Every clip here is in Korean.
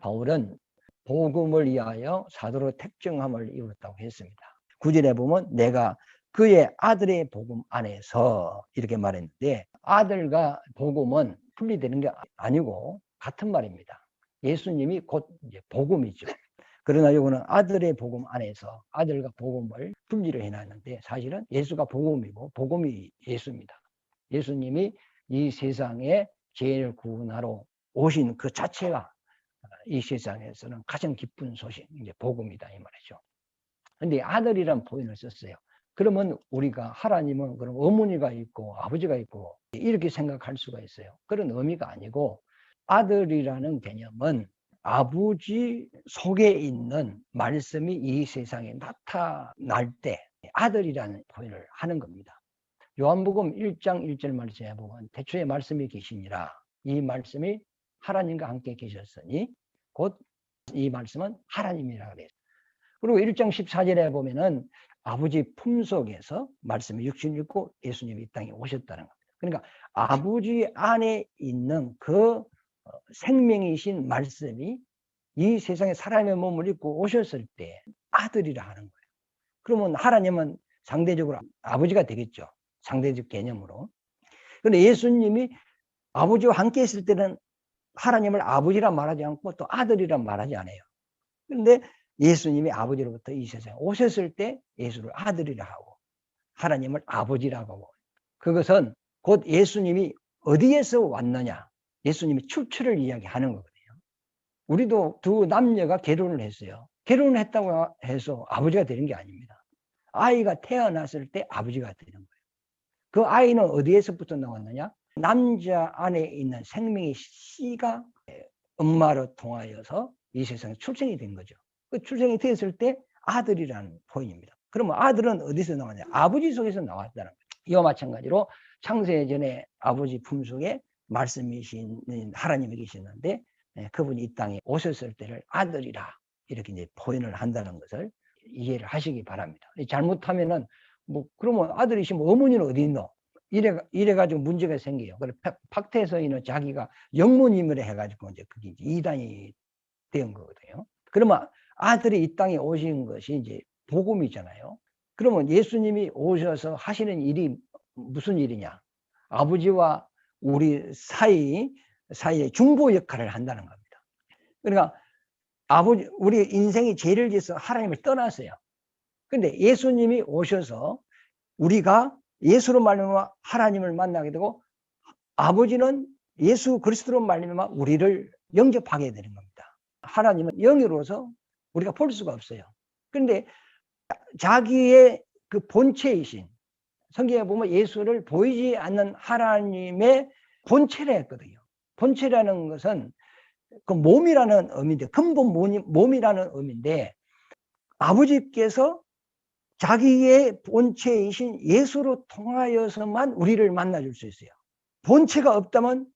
바울은 복음을 위하여 사도로 택정함을 이뤘다고 했습니다. 9절에 보면 내가 그의 아들의 복음 안에서 이렇게 말했는데, 아들과 복음은 분리되는 게 아니고 같은 말입니다. 예수님이 곧 이제 복음이죠. 그러나 이거는 아들의 복음 안에서 아들과 복음을 분리를 해놨는데, 사실은 예수가 복음이고 복음이 예수입니다. 예수님이 이 세상에 죄를 구원하러 오신 그 자체가 이 세상에서는 가장 기쁜 소식, 이제 복음이다 이 말이죠. 근데 아들이란 표현을 썼어요. 그러면 우리가 하나님은 그럼 어머니가 있고 아버지가 있고 이렇게 생각할 수가 있어요. 그런 의미가 아니고, 아들이라는 개념은 아버지 속에 있는 말씀이 이 세상에 나타날 때 아들이라는 표현을 하는 겁니다. 요한복음 1장 1절 말씀에 보면 태초에 말씀이 계시니라. 이 말씀이 하나님과 함께 계셨으니 곧 이 말씀은 하나님이라고 그래요. 그리고 1장 14절에 보면은 아버지 품속에서 말씀이 육신을 입고 예수님이 이 땅에 오셨다는 겁니다. 그러니까 아버지 안에 있는 그 생명이신 말씀이 이 세상에 사람의 몸을 입고 오셨을 때 아들이라 하는 거예요. 그러면 하나님은 상대적으로 아버지가 되겠죠. 상대적 개념으로. 그런데 예수님이 아버지와 함께 있을 때는 하나님을 아버지라 말하지 않고 또 아들이라 말하지 않아요. 그런데 예수님이 아버지로부터 이 세상에 오셨을 때 예수를 아들이라 하고 하나님을 아버지라고 하고, 그것은 곧 예수님이 어디에서 왔느냐, 예수님이 출처를 이야기하는 거거든요. 우리도 두 남녀가 결혼을 했어요. 결혼을 했다고 해서 아버지가 되는 게 아닙니다. 아이가 태어났을 때 아버지가 되는 거예요. 그 아이는 어디에서부터 나왔느냐, 남자 안에 있는 생명의 씨가 엄마로 통하여서 이 세상에 출생이 된 거죠. 그 출생이 되었을 때 아들이라는 표현입니다. 그러면 아들은 어디서 나왔냐? 아버지 속에서 나왔다는 거예요. 이와 마찬가지로 창세 전에 아버지 품속에 말씀이신 하나님이 계시는데, 그분이 이 땅에 오셨을 때를 아들이라 이렇게 이제 표현을 한다는 것을 이해를 하시기 바랍니다. 잘못하면은 그러면 아들이시면 어머니는 어디 있노? 이래가지고 문제가 생겨요. 그래서 박태서인은 자기가 영문임을 해가지고 이제 그게 이단이 된 거거든요. 그러면 아들이 이 땅에 오신 것이 이제 복음이잖아요. 그러면 예수님이 오셔서 하시는 일이 무슨 일이냐? 아버지와 우리 사이에 중보 역할을 한다는 겁니다. 그러니까 우리 인생이 죄를 지어서 하나님을 떠났어요. 근데 예수님이 오셔서 우리가 예수로 말미암아 하나님을 만나게 되고, 아버지는 예수 그리스도로 말미암아 우리를 영접하게 되는 겁니다. 하나님은 영으로서 우리가 볼 수가 없어요. 그런데 자기의 그 본체이신, 성경에 보면 예수를 보이지 않는 하나님의 본체라 했거든요. 본체라는 것은 그 몸이라는 의미인데, 근본 몸이라는 의미인데, 아버지께서 자기의 본체이신 예수로 통하여서만 우리를 만나줄 수 있어요. 본체가 없다면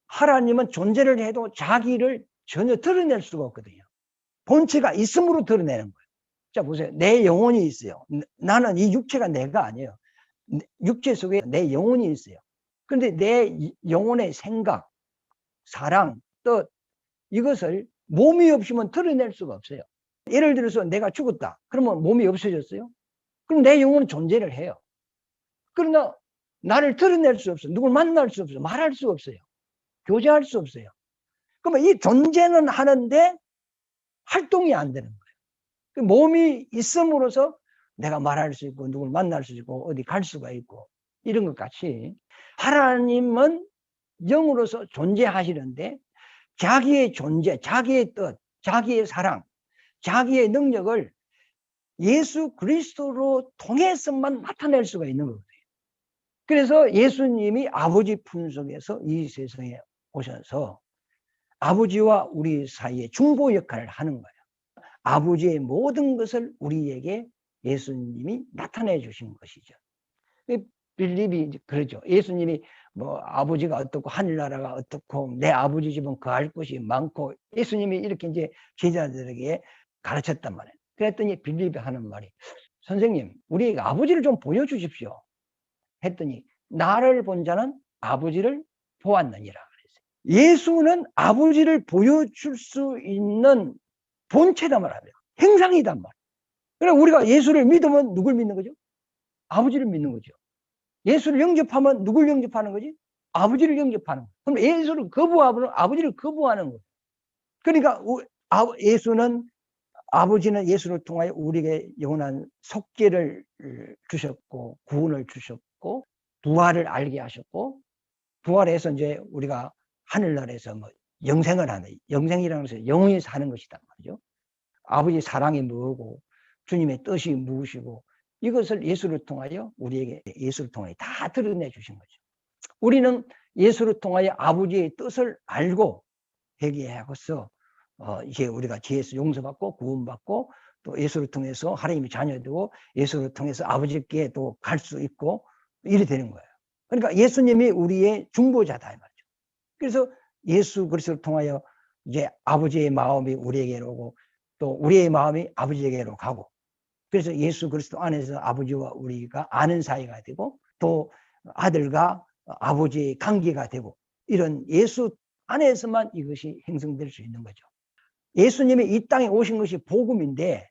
하나님은 존재를 해도 자기를 전혀 드러낼 수가 없거든요. 본체가 있음으로 드러내는 거예요. 자, 보세요. 내 영혼이 있어요. 나는 이 육체가 내가 아니에요. 육체 속에 내 영혼이 있어요. 그런데 내 영혼의 생각, 사랑, 뜻, 이것을 몸이 없으면 드러낼 수가 없어요. 예를 들어서 내가 죽었다. 그러면 몸이 없어졌어요? 그럼 내 영혼은 존재를 해요. 그러나 나를 드러낼 수 없어요. 누굴 만날 수 없어요. 말할 수 없어요. 교제할 수 없어요. 그러면 이 존재는 하는데 활동이 안 되는 거예요. 그 몸이 있음으로써 내가 말할 수 있고 누굴 만날 수 있고 어디 갈 수가 있고 이런 것 같이, 하나님은 영으로서 존재하시는데 자기의 존재, 자기의 뜻, 자기의 사랑, 자기의 능력을 예수 그리스도로 통해서만 나타낼 수가 있는 거거든요. 그래서 예수님이 아버지 품속에서 이 세상에 오셔서 아버지와 우리 사이에 중보 역할을 하는 거예요. 아버지의 모든 것을 우리에게 예수님이 나타내 주신 것이죠. 빌립이 그러죠. 예수님이 아버지가 어떻고 하늘나라가 어떻고 내 아버지 집은 거할 곳이 많고, 예수님이 이렇게 이제 제자들에게 가르쳤단 말이에요. 그랬더니 빌립이 하는 말이, 선생님, 우리에게 아버지를 좀 보여주십시오. 했더니 나를 본 자는 아버지를 보았느니라 그랬어요. 예수는 아버지를 보여줄 수 있는 본체단 말이에요. 행상이단 말이에요. 그러니까 우리가 예수를 믿으면 누굴 믿는 거죠? 아버지를 믿는 거죠. 예수를 영접하면 누굴 영접하는 거지? 아버지를 영접하는 거예요. 그럼 예수를 거부하면 아버지를 거부하는 거예요. 그러니까 예수는, 아버지는 예수를 통하여 우리에게 영원한 속죄를 주셨고, 구원을 주셨고, 부활을 알게 하셨고, 부활해서 이제 우리가 하늘나라에서 뭐 영생을 하는, 영생이라는 것은 영원히 사는 것이단 말이죠. 아버지 사랑이 뭐고, 주님의 뜻이 무엇이고, 이것을 예수를 통하여 우리에게, 예수를 통하여 다 드러내 주신 거죠. 우리는 예수를 통하여 아버지의 뜻을 알고 회개하고서 이제 우리가 죄에서 용서받고 구원받고, 또 예수를 통해서 하나님의 자녀되고, 예수를 통해서 아버지께 또 갈 수 있고, 이래 되는 거예요. 그러니까 예수님이 우리의 중보자다 이 말이죠. 그래서 예수 그리스도를 통하여 이제 아버지의 마음이 우리에게로 오고, 또 우리의 마음이 아버지에게로 가고, 그래서 예수 그리스도 안에서 아버지와 우리가 아는 사이가 되고, 또 아들과 아버지의 관계가 되고, 이런 예수 안에서만 이것이 형성될 수 있는 거죠. 예수님이 이 땅에 오신 것이 복음인데,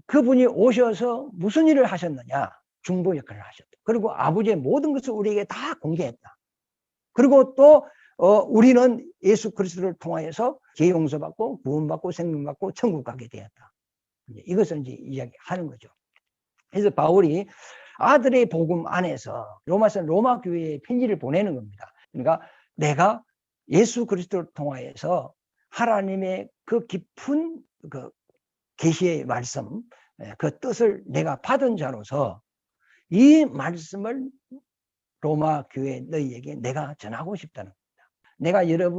그분이 오셔서 무슨 일을 하셨느냐? 중보 역할을 하셨다. 그리고 아버지의 모든 것을 우리에게 다 공개했다. 그리고 또 우리는 예수 그리스도를 통하여서 죄 용서받고 구원받고 생명받고 천국 가게 되었다. 이것을 이제 이야기하는 거죠. 그래서 바울이 아들의 복음 안에서 로마서 로마 교회에 편지를 보내는 겁니다. 그러니까 내가 예수 그리스도를 통하여서 하나님의 그 깊은 그 계시의 말씀, 그 뜻을 내가 받은 자로서 이 말씀을 로마 교회 너희에게 내가 전하고 싶다는 겁니다. 내가 여러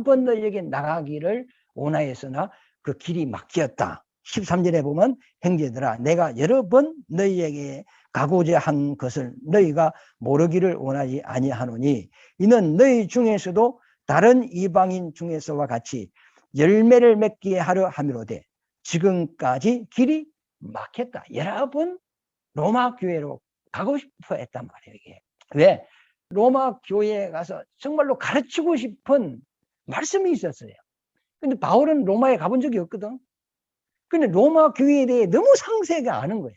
번 너희에게 나가기를 원하였으나 그 길이 막히었다. 13절에 보면 형제들아 내가 여러 번 너희에게 가고자 한 것을 너희가 모르기를 원하지 아니하노니 이는 너희 중에서도 다른 이방인 중에서와 같이 열매를 맺게 하려 함이로되 지금까지 길이 막혔다. 여러 번 로마 교회로 가고 싶어 했단 말이에요. 이게. 왜? 로마 교회에 가서 정말로 가르치고 싶은 말씀이 있었어요. 근데 바울은 로마에 가본 적이 없거든. 근데 로마 교회에 대해 너무 상세하게 아는 거예요.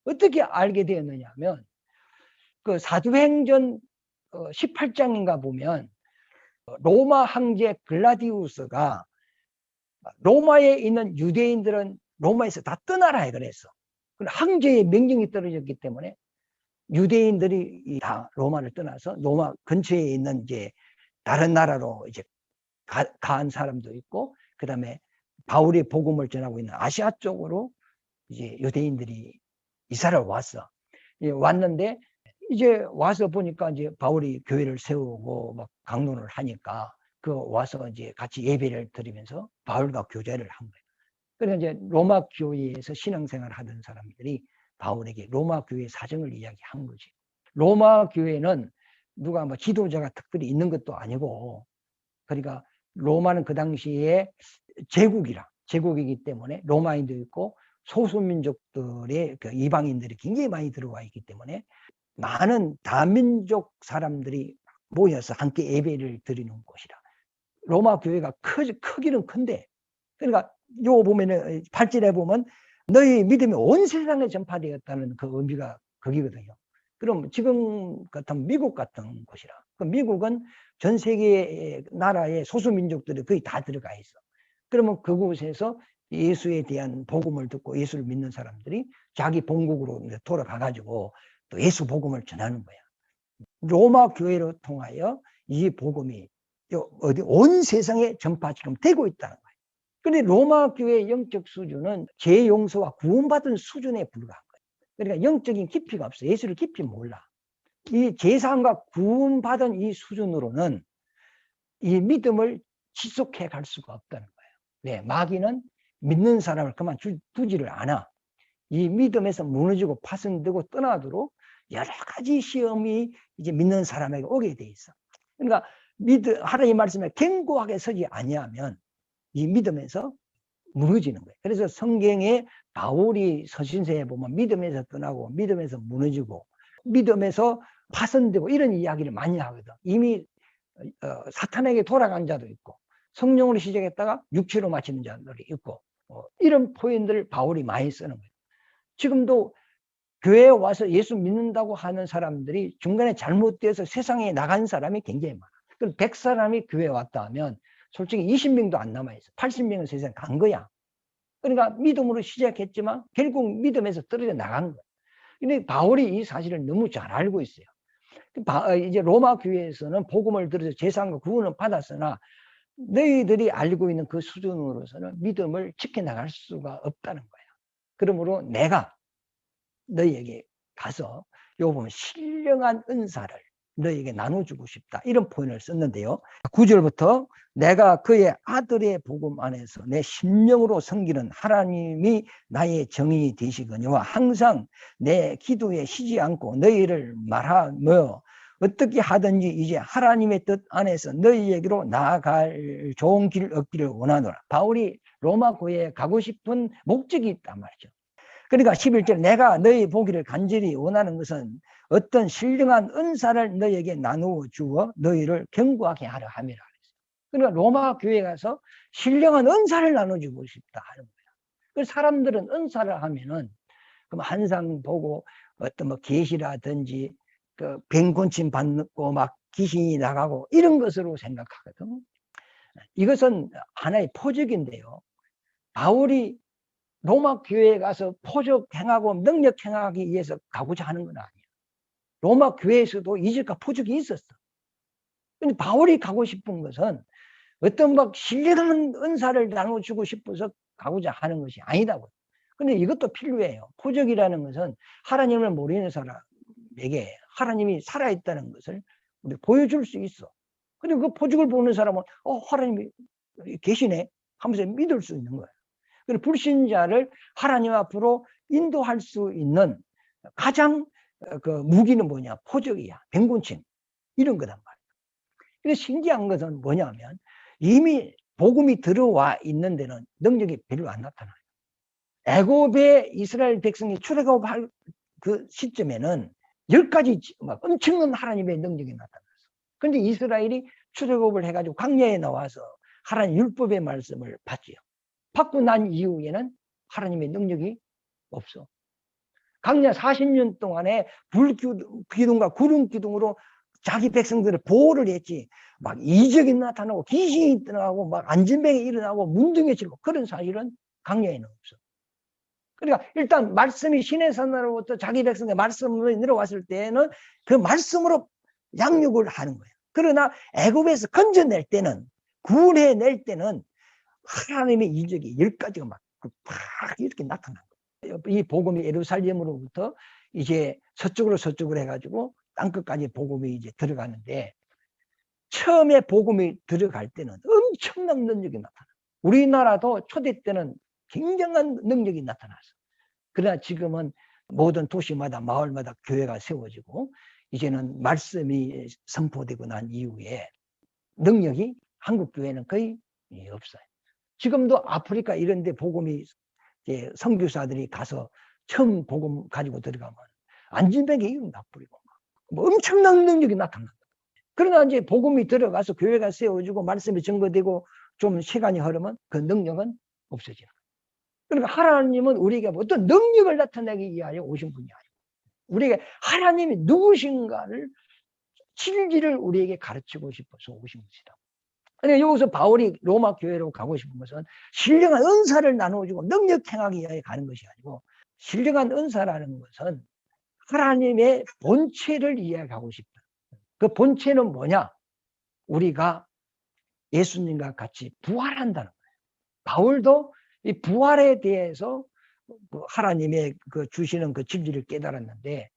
어떻게 알게 되었느냐 하면 그 사도행전 18장인가 보면 로마 황제 글라디우스가 로마에 있는 유대인들은 로마에서 다 떠나라 그랬어. 황제의 명령이 떨어졌기 때문에 유대인들이 다 로마를 떠나서 로마 근처에 있는 이제 다른 나라로 이제 간 사람도 있고, 그 다음에 바울의 복음을 전하고 있는 아시아 쪽으로 이제 유대인들이 이사를 왔어. 왔는데 이제 와서 보니까 이제 바울이 교회를 세우고 막 강론을 하니까 그 와서 이제 같이 예배를 드리면서 바울과 교제를 한 거예요. 그래서 이제 로마 교회에서 신앙생활을 하던 사람들이 바울에게 로마 교회 사정을 이야기한 거지. 로마 교회는 누가 뭐 지도자가 특별히 있는 것도 아니고, 그러니까 로마는 그 당시에 제국이기 때문에 로마인도 있고 소수민족들의 그 이방인들이 굉장히 많이 들어와 있기 때문에 많은 다민족 사람들이 모여서 함께 예배를 드리는 곳이라. 로마 교회가 크기는 큰데, 그러니까 요 보면은 8절에 보면 너희 믿음이 온 세상에 전파되었다는 그 의미가 거기거든요. 그럼 지금 같은 미국 같은 곳이라. 그 미국은 전 세계 나라의 소수민족들이 거의 다 들어가 있어. 그러면 그곳에서 예수에 대한 복음을 듣고 예수를 믿는 사람들이 자기 본국으로 돌아가가지고 또 예수 복음을 전하는 거야. 로마 교회를 통하여 이 복음이 온 세상에 전파 지금 되고 있다는 거예요. 근데 로마 교회의 영적 수준은 죄 용서와 구원받은 수준에 불과한 거예요. 그러니까 영적인 깊이가 없어. 예수를 깊이 몰라. 이 제사함과 구원받은 이 수준으로는 이 믿음을 지속해 갈 수가 없다는 거예요. 네, 마귀는 믿는 사람을 그만 두지를 않아. 이 믿음에서 무너지고 파손되고 떠나도록 여러 가지 시험이 이제 믿는 사람에게 오게 돼 있어. 그러니까 하나님의 말씀에 견고하게 서지 아니하면 이 믿음에서 무너지는 거예요. 그래서 성경에 바울이 서신서에 보면 믿음에서 떠나고 믿음에서 무너지고 믿음에서 파손되고 이런 이야기를 많이 하거든. 이미 사탄에게 돌아간 자도 있고 성령으로 시작했다가 육체로 마치는 자들이 있고 이런 표현들을 바울이 많이 쓰는 거예요. 지금도 교회에 와서 예수 믿는다고 하는 사람들이 중간에 잘못되어서 세상에 나간 사람이 굉장히 많아. 그럼 100사람이 교회에 왔다 하면 솔직히 20명도 안 남아있어. 80명은 세상에 간 거야. 그러니까 믿음으로 시작했지만 결국 믿음에서 떨어져 나간 거야. 근데 바울이 이 사실을 너무 잘 알고 있어요. 이제 로마 교회에서는 복음을 들어서 제사함과 구원을 받았으나 너희들이 알고 있는 그 수준으로서는 믿음을 지켜나갈 수가 없다는 거예요. 그러므로 내가 너희에게 가서 요거 보면 신령한 은사를 너희에게 나눠주고 싶다, 이런 표현을 썼는데요. 9절부터 내가 그의 아들의 복음 안에서 내 심령으로 섬기는 하나님이 나의 정인이 되시거니와 항상 내 기도에 쉬지 않고 너희를 말하며 어떻게 하든지 이제 하나님의 뜻 안에서 너희에게로 나아갈 좋은 길 얻기를 원하노라. 바울이 로마 교회에 가고 싶은 목적이 있단 말이죠. 그러니까 11절 내가 너희 보기를 간절히 원하는 것은 어떤 신령한 은사를 너희에게 나누어 주어 너희를 견고하게 하려 함이라. 그러니까 로마 교회에 가서 신령한 은사를 나눠주고 싶다 하는 거야. 그 사람들은 은사를 하면은 그럼 한상 보고 어떤 뭐 계시라든지 그 병곤침 받고 막 귀신이 나가고 이런 것으로 생각하거든. 이것은 하나의 포적인데요. 바울이 로마 교회에 가서 포적 행하고 능력 행하기 위해서 가고자 하는 건 아니에요. 로마 교회에서도 이적과 포적이 있었어. 근데 바울이 가고 싶은 것은 어떤 막 신령한 은사를 나눠주고 싶어서 가고자 하는 것이 아니다고요. 근데 이것도 필요해요. 포적이라는 것은 하나님을 모르는 사람에게 하나님이 살아있다는 것을 우리 보여줄 수 있어. 그리고 그 포적을 보는 사람은 하나님이 계시네 하면서 믿을 수 있는 거예요. 그리고 불신자를 하나님 앞으로 인도할 수 있는 가장 그 무기는 뭐냐? 포적이야. 병곤침. 이런 거단 말이야. 그래서 신기한 것은 뭐냐면 이미 복음이 들어와 있는 데는 능력이 별로 안 나타나요. 애굽의 이스라엘 백성이 출애굽할 그 시점에는 10가지 막 엄청난 하나님의 능력이 나타났어. 그런데 이스라엘이 출애굽을 해가지고 광야에 나와서 하나님 율법의 말씀을 받지요. 받고 난 이후에는 하나님의 능력이 없어. 광야 40년 동안에 불기둥과 구름기둥으로 자기 백성들을 보호를 했지. 막 이적이 나타나고 귀신이 떠나고 막 안진병이 일어나고 문둥해지고 그런 사실은 광야에는 없어. 그러니까 일단 말씀이 시내산으로부터 자기 백성의 말씀으로 내려왔을 때는 그 말씀으로 양육을 하는 거예요. 그러나 애굽에서 건져낼 때는, 구원해낼 때는 하나님의 이적이 10가지가 막 이렇게 나타난 거예요. 이 복음이 예루살렘으로부터 이제 서쪽으로 해가지고 땅끝까지 복음이 이제 들어가는데, 처음에 복음이 들어갈 때는 엄청난 능력이 나타나. 우리나라도 초대 때는 굉장한 능력이 나타났어. 그러나 지금은 모든 도시마다 마을마다 교회가 세워지고 이제는 말씀이 선포되고 난 이후에 능력이 한국 교회는 거의 없어요. 지금도 아프리카 이런 데 복음이 선교사들이 가서 처음 복음 가지고 들어가면 안진뱅이 이름 다 뿌리고 뭐 엄청난 능력이 나타난다. 그러나 이제 복음이 들어가서 교회가 세워지고 말씀이 증거되고 좀 시간이 흐르면 그 능력은 없어지는 거예요. 그러니까 하나님은 우리에게 어떤 능력을 나타내기 위하여 오신 분이 아니고 우리에게 하나님이 누구신가를 진리를 우리에게 가르치고 싶어서 오신 것이다. 그러니까 여기서 바울이 로마 교회로 가고 싶은 것은 신령한 은사를 나누어주고 능력 행하기 위하여 가는 것이 아니고, 신령한 은사라는 것은 하나님의 본체를 이해하고 싶다. 그 본체는 뭐냐? 우리가 예수님과 같이 부활한다는 거예요. 바울도 이 부활에 대해서 하나님의 그 주시는 그 진리를 깨달았는데,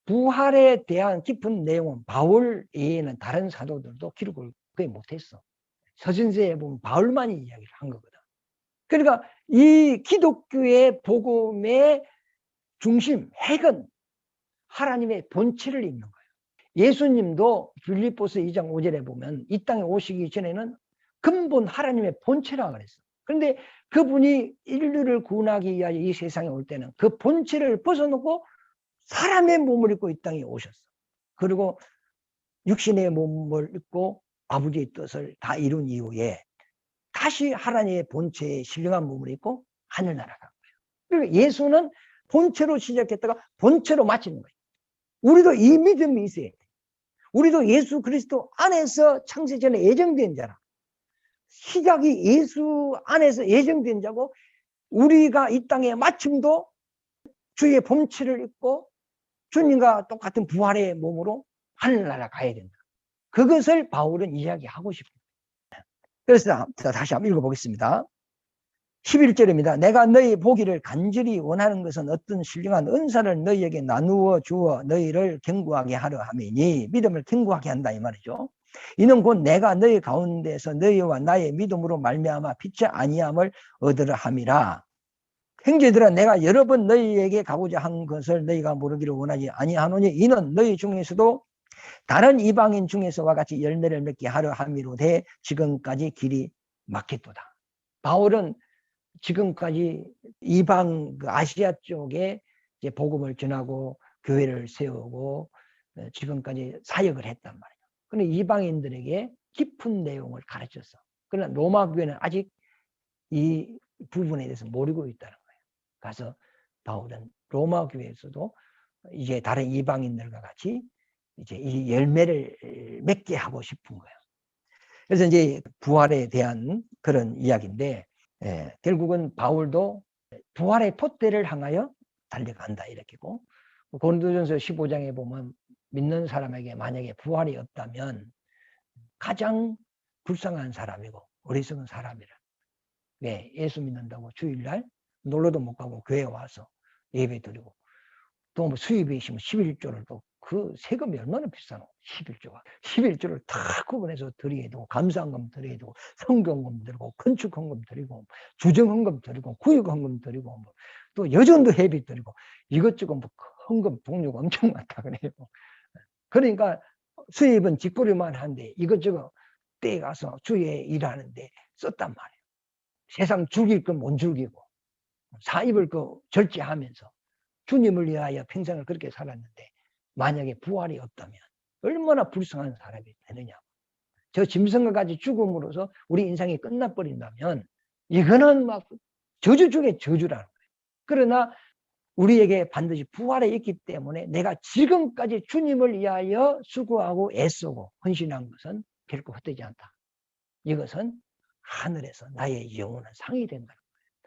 부활에 대한 깊은 내용은 바울 외에는 다른 사도들도 기록을 거의 못했어. 서신서에 보면 바울만이 이야기를 한 거거든. 그러니까 이 기독교의 복음의 중심, 핵은 하나님의 본체를 읽는 거예요. 예수님도 빌립보서 2장 5절에 보면 이 땅에 오시기 전에는 근본 하나님의 본체라고 그랬어. 그런데 그분이 인류를 구원하기 위하여 이 세상에 올 때는 그 본체를 벗어놓고 사람의 몸을 입고 이 땅에 오셨어. 그리고 육신의 몸을 입고 아버지의 뜻을 다 이룬 이후에 다시 하나님의 본체에 신령한 몸을 입고 하늘나라 간 거예요. 그러니까 예수는 본체로 시작했다가 본체로 마치는 거예요. 우리도 이 믿음이 있어야 돼요. 우리도 예수 그리스도 안에서 창세전에 예정된 자라. 시작이 예수 안에서 예정된 자고, 우리가 이 땅에 마침도 주의 본체를 입고 주님과 똑같은 부활의 몸으로 하늘나라 가야 된다. 그것을 바울은 이야기하고 싶습니다. 그래서 다시 한번 읽어보겠습니다. 11절입니다. 내가 너희 보기를 간절히 원하는 것은 어떤 신령한 은사를 너희에게 나누어 주어 너희를 견고하게 하려 함이니, 믿음을 견고하게 한다 이 말이죠. 이는 곧 내가 너희 가운데서 너희와 나의 믿음으로 말미암아 빛의 아니함을 얻으려 함이라. 형제들아, 내가 여러 번 너희에게 가고자 한 것을 너희가 모르기를 원하지 아니하노니, 이는 너희 중에서도 다른 이방인 중에서와 같이 열매를 맺게 하려 함이로되 지금까지 길이 막혔도다. 바울은 지금까지 이방 아시아 쪽에 이제 복음을 전하고 교회를 세우고 지금까지 사역을 했단 말이에요. 그런데 이방인들에게 깊은 내용을 가르쳤어. 그러나 로마 교회는 아직 이 부분에 대해서 모르고 있다는 거예요. 그래서 바울은 로마 교회에서도 이제 다른 이방인들과 같이 이제 이 열매를 맺게 하고 싶은 거예요. 그래서 이제 부활에 대한 그런 이야기인데, 결국은 바울도 부활의 폿대를 향하여 달려간다 이렇게고, 고린도전서 15장에 보면 믿는 사람에게 만약에 부활이 없다면 가장 불쌍한 사람이고 어리석은 사람이라. 왜? 예수 믿는다고 주일날 놀러도 못 가고 교회에 와서 예배 드리고, 또 뭐 수입이 있으면 11조를 또 그 세금이 얼마나 비싸노? 11조를 다 구분해서 드리게 되고, 감사헌금 드리게 되고, 성경헌금 드리고, 건축헌금 드리고, 주정헌금 드리고, 구역헌금 드리고, 또 여전도 회비 드리고, 이것저것 뭐 헌금 종류가 엄청 많다 그래요. 그러니까 수입은 뒷거리만 하는데 이것저것 때에 가서 주에 일하는데 썼단 말이에요. 세상 죽일 건 못 죽이고 사입을 절제하면서 주님을 위하여 평생을 그렇게 살았는데, 만약에 부활이 없다면 얼마나 불쌍한 사람이 되느냐. 저 짐승과 같이 죽음으로써 우리 인생이 끝나버린다면 이거는 막 저주 중에 저주라는 거예요. 그러나 우리에게 반드시 부활에 있기 때문에 내가 지금까지 주님을 위하여 수고하고 애쓰고 헌신한 것은 결코 헛되지 않다. 이것은 하늘에서 나의 영원한 상이 된다는 거예요.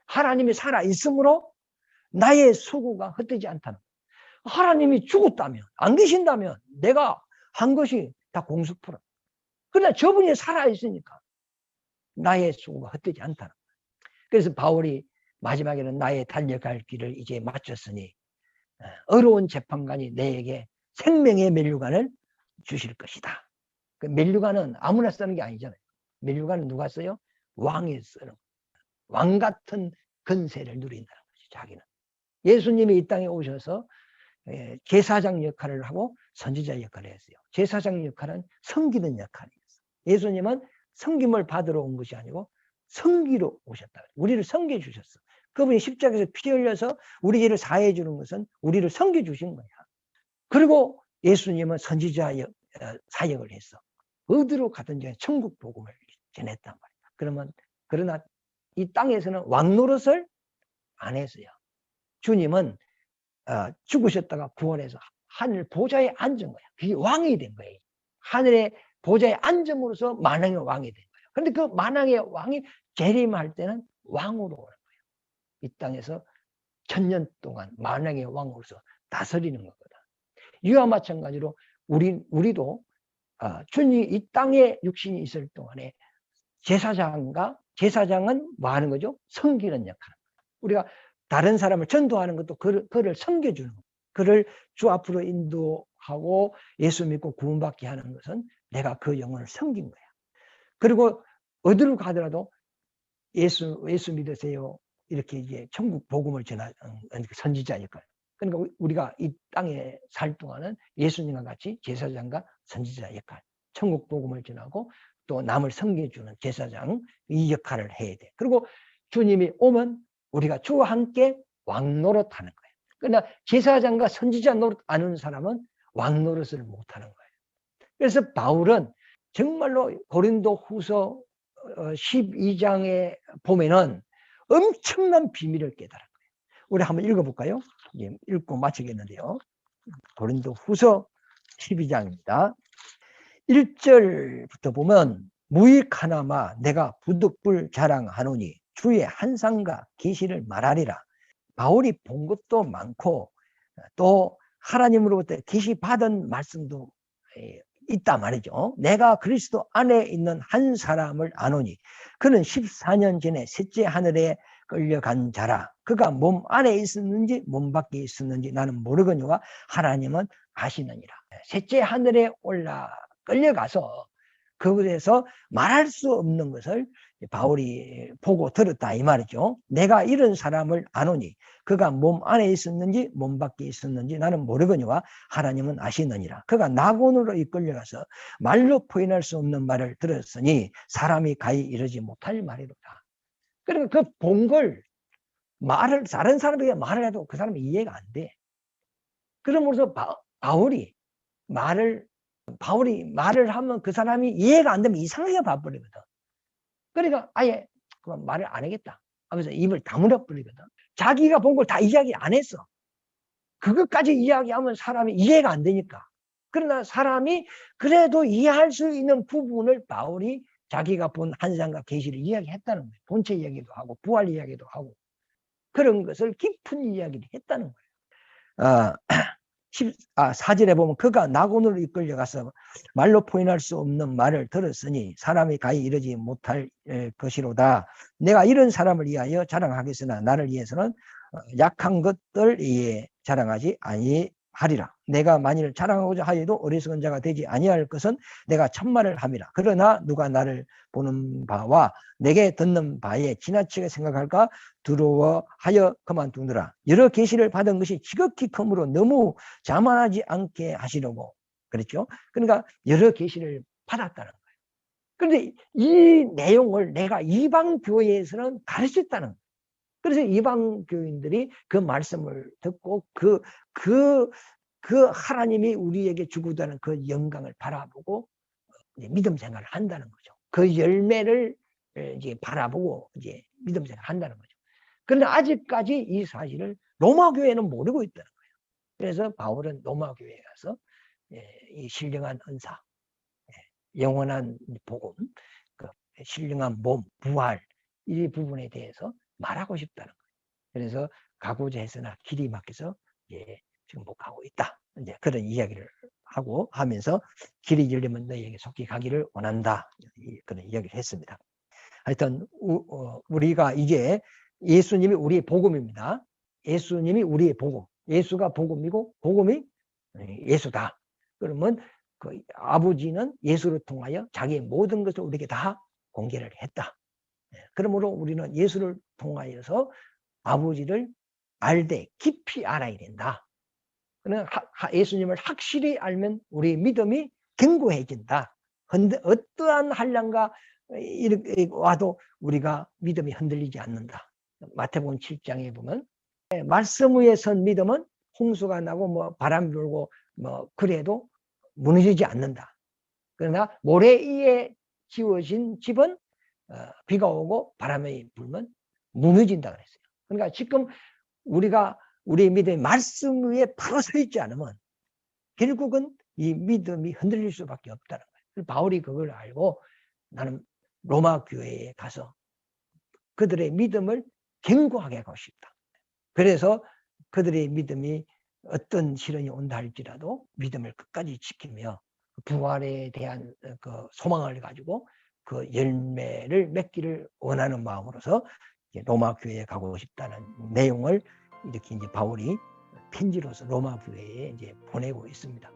하나님이 살아있으므로 나의 수고가 헛되지 않다는 거예요. 하나님이 죽었다면, 안 계신다면 내가 한 것이 다 공수풀어. 그러나 저분이 살아있으니까 나의 수고가 헛되지 않다는 거예요. 그래서 바울이 마지막에는 나의 달려갈 길을 이제 마쳤으니 어려운 재판관이 내게 생명의 면류관을 주실 것이다. 그 면류관은 아무나 쓰는 게 아니잖아요. 면류관은 누가 써요? 왕이 쓰는, 왕 같은 건세를 누린다는 거죠. 자기는 예수님이 이 땅에 오셔서 제사장 역할을 하고 선지자 역할을 했어요. 제사장 역할은 섬기는 역할이었어요. 예수님은 섬김을 받으러 온 것이 아니고 섬기러 오셨다. 우리를 섬겨 주셨어. 그분이 십자가에서 피 흘려서 우리 죄를 사해 주는 것은 우리를 섬겨 주신 거야. 그리고 예수님은 선지자 사역을 했어. 어디로 가든지 천국 복음을 전했단 말이야. 그러나 이 땅에서는 왕 노릇을 안 했어요. 주님은 죽으셨다가 구원해서 하늘 보좌에 앉은 거야. 그게 왕이 된 거예요. 하늘의 보좌에 앉음으로써 만왕의 왕이 된 거예요. 그런데 그 만왕의 왕이 재림할 때는 왕으로 오는 거예요. 이 땅에서 1000년 동안 만왕의 왕으로서 다스리는 거거든. 이와 마찬가지로 우리도 주님이 이 땅에 육신이 있을 동안에 제사장은 뭐 하는 거죠? 섬기는 역할을. 우리가 다른 사람을 전도하는 것도 그를 섬겨주는 거예요. 그를 주 앞으로 인도하고 예수 믿고 구원받게 하는 것은 내가 그 영혼을 섬긴 거야. 그리고 어디로 가더라도 예수 믿으세요. 이렇게 이제 천국 복음을 전하는 선지자 역할. 그러니까 우리가 이 땅에 살 동안은 예수님과 같이 제사장과 선지자 역할, 천국 복음을 전하고 또 남을 섬겨주는 제사장 이 역할을 해야 돼. 그리고 주님이 오면 우리가 주와 함께 왕 노릇하는 거예요. 그러나 제사장과 선지자 노릇 안 하는 사람은 왕 노릇을 못 하는 거예요. 그래서 바울은 정말로 고린도후서 12장에 보면은 엄청난 비밀을 깨달은 거예요. 우리 한번 읽어볼까요? 읽고 마치겠는데요. 고린도후서 12장입니다. 1절부터 보면 무익 하나마 내가 부득불 자랑하노니 주의 한상과 계시를 말하리라. 바울이 본 것도 많고 또 하나님으로부터 계시 받은 말씀도 있단 말이죠. 내가 그리스도 안에 있는 한 사람을 아노니 그는 14년 전에 셋째 하늘에 끌려간 자라. 그가 몸 안에 있었는지 몸 밖에 있었는지 나는 모르거니와 하나님은 아시느니라. 셋째 하늘에 끌려가서 그곳에서 말할 수 없는 것을 바울이 보고 들었다 이 말이죠. 내가 이런 사람을 아노니 그가 몸 안에 있었는지 몸 밖에 있었는지 나는 모르거니와 하나님은 아시느니라. 그가 낙원으로 이끌려가서 말로 표현할 수 없는 말을 들었으니 사람이 가히 이르지 못할 말이로다. 그러니까 그 본 걸 말을 다른 사람에게 말을 해도 그 사람이 이해가 안 돼. 그러면서 바울이 말을 하면 그 사람이 이해가 안 되면 이상하게 봐버리거든. 그러니까 아예 말을 안 하겠다 하면서 입을 다물어 버리거든. 자기가 본 걸 다 이야기 안 했어. 그것까지 이야기하면 사람이 이해가 안 되니까. 그러나 사람이 그래도 이해할 수 있는 부분을 바울이 자기가 본 한상과 계시를 이야기했다는 거예요. 본체 이야기도 하고 부활 이야기도 하고 그런 것을 깊은 이야기를 했다는 거예요. 4절에 보면 그가 낙원으로 이끌려가서 말로 표현할 수 없는 말을 들었으니 사람이 가히 이르지 못할 것이로다. 내가 이런 사람을 위하여 자랑하겠으나 나를 위해서는 약한 것들 위에 자랑하지 아니하리라. 내가 만일 자랑하고자 하여도 어리석은 자가 되지 아니할 것은 내가 천만을 함이라. 그러나 누가 나를 보는 바와 내게 듣는 바에 지나치게 생각할까 두려워하여 그만두느라. 여러 계시를 받은 것이 지극히 크므로 너무 자만하지 않게 하시려고 그랬죠. 그러니까 여러 계시를 받았다는 거예요. 그런데 이 내용을 내가 이방 교회에서는 가르쳤다는 거예요. 그래서 이방 교인들이 그 말씀을 듣고 그 하나님이 우리에게 주고자는 그 영광을 바라보고 믿음 생활을 한다는 거죠. 그 열매를 이제 바라보고 이제 믿음 생활을 한다는 거죠. 그런데 아직까지 이 사실을 로마 교회는 모르고 있다는 거예요. 그래서 바울은 로마 교회에 가서 이 신령한 은사, 영원한 복음, 그 신령한 몸, 부활 이 부분에 대해서 말하고 싶다는 거예요. 그래서 가고자 했으나 길이 막혀서 지금 못 가고 있다. 이제 그런 이야기를 하고 하면서 길이 열리면 너희에게 속히 가기를 원한다. 그런 이야기를 했습니다. 하여튼 우리가 이제 예수님이 우리의 복음입니다. 예수님이 우리의 복음. 예수가 복음이고 복음이 예수다. 그러면 그 아버지는 예수를 통하여 자기의 모든 것을 우리에게 다 공개를 했다. 그러므로 우리는 예수를 통하여서 아버지를 알되 깊이 알아야 된다. 예수님을 확실히 알면 우리의 믿음이 견고해진다. 어떠한 한량과 와도 우리가 믿음이 흔들리지 않는다. 마태복음 7장에 보면 말씀 위에 선 믿음은 홍수가 나고 뭐 바람 불고 뭐 그래도 무너지지 않는다. 그러나 모래 위에 지어진 집은 비가 오고 바람이 불면 무너진다 그랬어요. 그러니까 지금 우리가 우리의 믿음이 말씀 위에 바로 서 있지 않으면 결국은 이 믿음이 흔들릴 수밖에 없다는 거예요. 바울이 그걸 알고 나는 로마 교회에 가서 그들의 믿음을 견고하게 하고 싶다. 그래서 그들의 믿음이 어떤 시련이 온다 할지라도 믿음을 끝까지 지키며 부활에 대한 그 소망을 가지고 그 열매를 맺기를 원하는 마음으로서 로마 교회에 가고 싶다는 내용을 이렇게 이제 바울이 편지로서 로마 교회에 이제 보내고 있습니다.